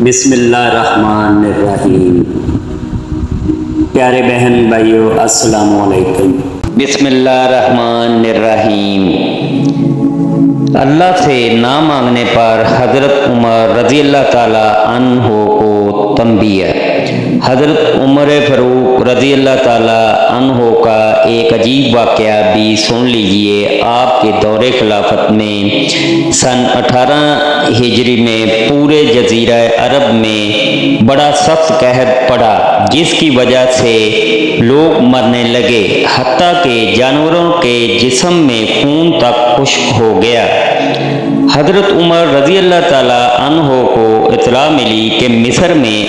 بسم اللہ الرحمن الرحیم۔ پیارے بہن بھائیو السلام علیکم۔ بسم اللہ الرحمن الرحیم۔ اللہ سے نہ مانگنے پر حضرت عمر رضی اللہ تعالی عنہ کو تنبیہ۔ حضرت عمر فاروق رضی اللہ تعالی عنہ کا ایک عجیب واقعہ بھی سن لیجئے۔ آپ کے دور خلافت میں سن 18 ہجری میں پورے جزیرہ عرب میں بڑا سخت قحط پڑا، جس کی وجہ سے لوگ مرنے لگے، حتیٰ کہ جانوروں کے جسم میں خون تک خشک ہو گیا۔ حضرت عمر رضی اللہ تعالی عنہ کو اطلاع ملی کہ مصر میں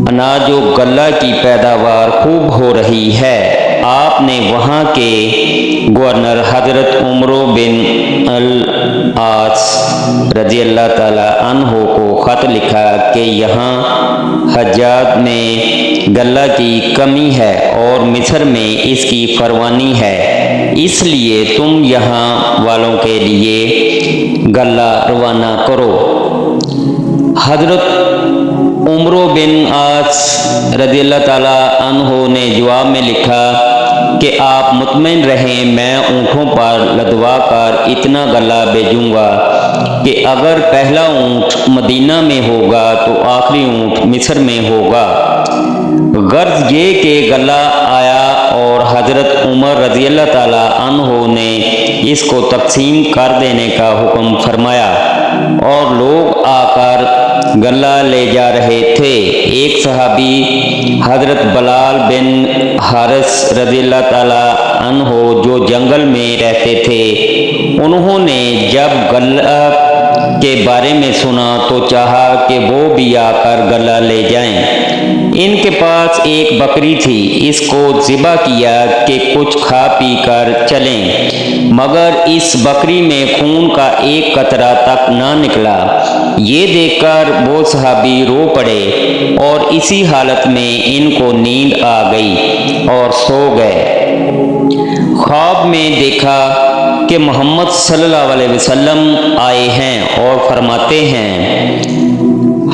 اناج و غلہ کی پیداوار خوب ہو رہی ہے۔ آپ نے وہاں کے گورنر حضرت عمرو بن العاص رضی اللہ تعالی عنہ کو خط لکھا کہ یہاں حجاز میں غلہ کی کمی ہے اور مصر میں اس کی فراوانی ہے، اس لیے تم یہاں والوں کے لیے غلہ روانہ کرو۔ حضرت عمرو بن العاص رضی اللہ تعالی عنہ نے جواب میں لکھا کہ آپ مطمئن رہیں، میں اونٹوں پر لدوا کر اتنا غلہ بھیجوں گا کہ اگر پہلا اونٹ مدینہ میں ہوگا تو آخری اونٹ مصر میں ہوگا۔ غرض یہ کہ غلہ آیا اور حضرت عمر رضی اللہ تعالی عنہ نے اس کو تقسیم کر دینے کا حکم فرمایا اور لوگ آ کر غلہ لے جا رہے تھے۔ ایک صحابی حضرت بلال بن حارث رضی اللہ تعالی عنہ جو جنگل میں رہتے تھے، انہوں نے جب غلہ کے بارے میں سنا تو چاہا کہ وہ بھی آ کر غلہ لے جائیں۔ ان کے پاس ایک بکری تھی، اس کو ذبح کیا کہ کچھ کھا پی کر چلیں، مگر اس بکری میں خون کا ایک قطرہ تک نہ نکلا۔ یہ دیکھ کر وہ صحابی رو پڑے اور اسی حالت میں ان کو نیند آ گئی اور سو گئے۔ خواب میں دیکھا کہ محمد صلی اللہ علیہ وسلم آئے ہیں اور فرماتے ہیں،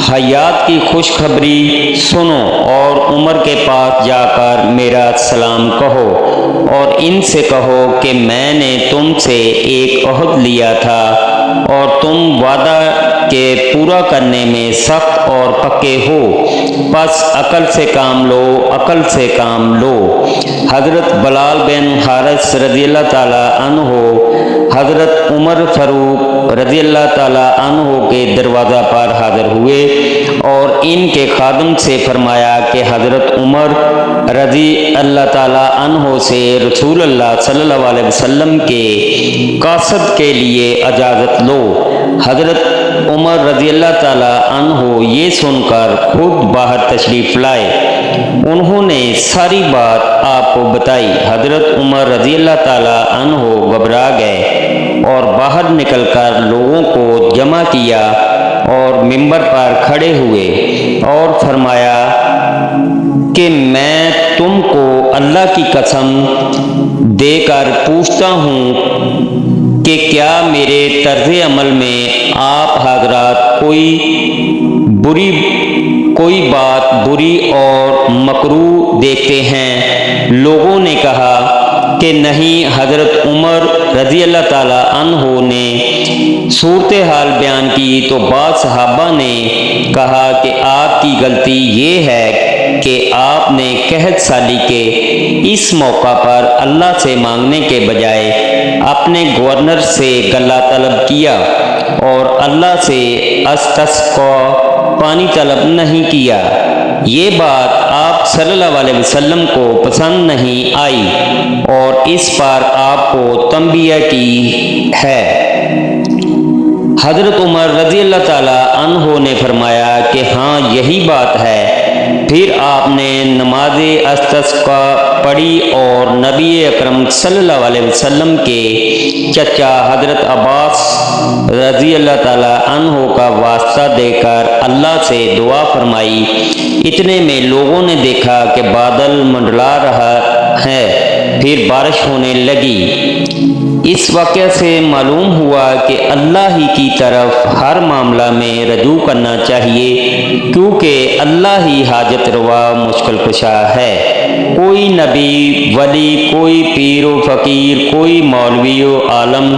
حیات کی خوشخبری سنو اور عمر کے پاس جا کر میرا سلام کہو اور ان سے کہو کہ میں نے تم سے ایک عہد لیا تھا اور تم وعدہ کے پورا کرنے میں سخت اور پکے ہو، پس عقل سے کام لو، عقل سے کام لو۔ حضرت بلال بن حارث رضی اللہ تعالی عنہ حضرت عمر فاروق رضی اللہ تعالی عنہ کے دروازہ پر حاضر ہوئے اور ان کے خادم سے فرمایا کہ حضرت عمر رضی اللہ تعالی عنہ سے رسول اللہ صلی اللہ علیہ وسلم کے قصد کے لیے اجازت لو۔ حضرت عمر رضی اللہ تعالی عنہ یہ سن کر خود باہر تشریف لائے۔ انہوں نے ساری بات آپ کو بتائی۔ حضرت عمر رضی اللہ تعالی عنہ گھبرا گئے اور باہر نکل کر لوگوں کو جمع کیا اور منبر پر کھڑے ہوئے اور فرمایا کہ میں تم کو اللہ کی قسم دے کر پوچھتا ہوں کہ کیا میرے طرز عمل میں آپ حضرات کوئی بات بری اور مکروہ دیکھتے ہیں؟ لوگوں نے کہا کہ نہیں۔ حضرت عمر رضی اللہ تعالی عنہ نے صورتحال بیان کی تو بعض صحابہ نے کہا کہ آپ کی غلطی یہ ہے کہ آپ نے قحط سالی کے اس موقع پر اللہ سے مانگنے کے بجائے اپنے گورنر سے غلہ طلب کیا اور اللہ سے استسقاء پانی طلب نہیں کیا۔ یہ بات آپ صلی اللہ علیہ وسلم کو پسند نہیں آئی اور اس پر آپ کو تنبیہ کی ہے۔ حضرت عمر رضی اللہ تعالی عنہ نے فرمایا کہ ہاں یہی بات ہے۔ پھر آپ نے نماز استسقاء پڑھی اور نبی اکرم صلی اللہ علیہ وسلم کے چچا حضرت عباس رضی اللہ تعالی عنہ کا واسطہ دے کر اللہ سے دعا فرمائی۔ اتنے میں لوگوں نے دیکھا کہ بادل منڈلا رہا ہے، پھر بارش ہونے لگی۔ اس واقعہ سے معلوم ہوا کہ اللہ ہی کی طرف ہر معاملہ میں رجوع کرنا چاہیے، کیونکہ اللہ ہی حاجت روا مشکل کشا ہے۔ کوئی نبی ولی، کوئی پیر و فقیر، کوئی مولوی و عالم،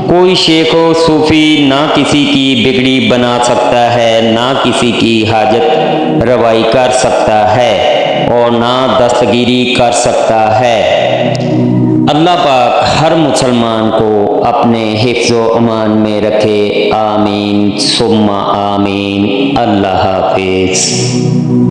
کوئی شیخ و صوفی نہ کسی کی بگڑی بنا سکتا ہے، نہ کسی کی حاجت روائی کر سکتا ہے اور نہ دستگیری کر سکتا ہے۔ اللہ پاک ہر مسلمان کو اپنے حفظ و امان میں رکھے، آمین ثم آمین۔ اللہ حافظ۔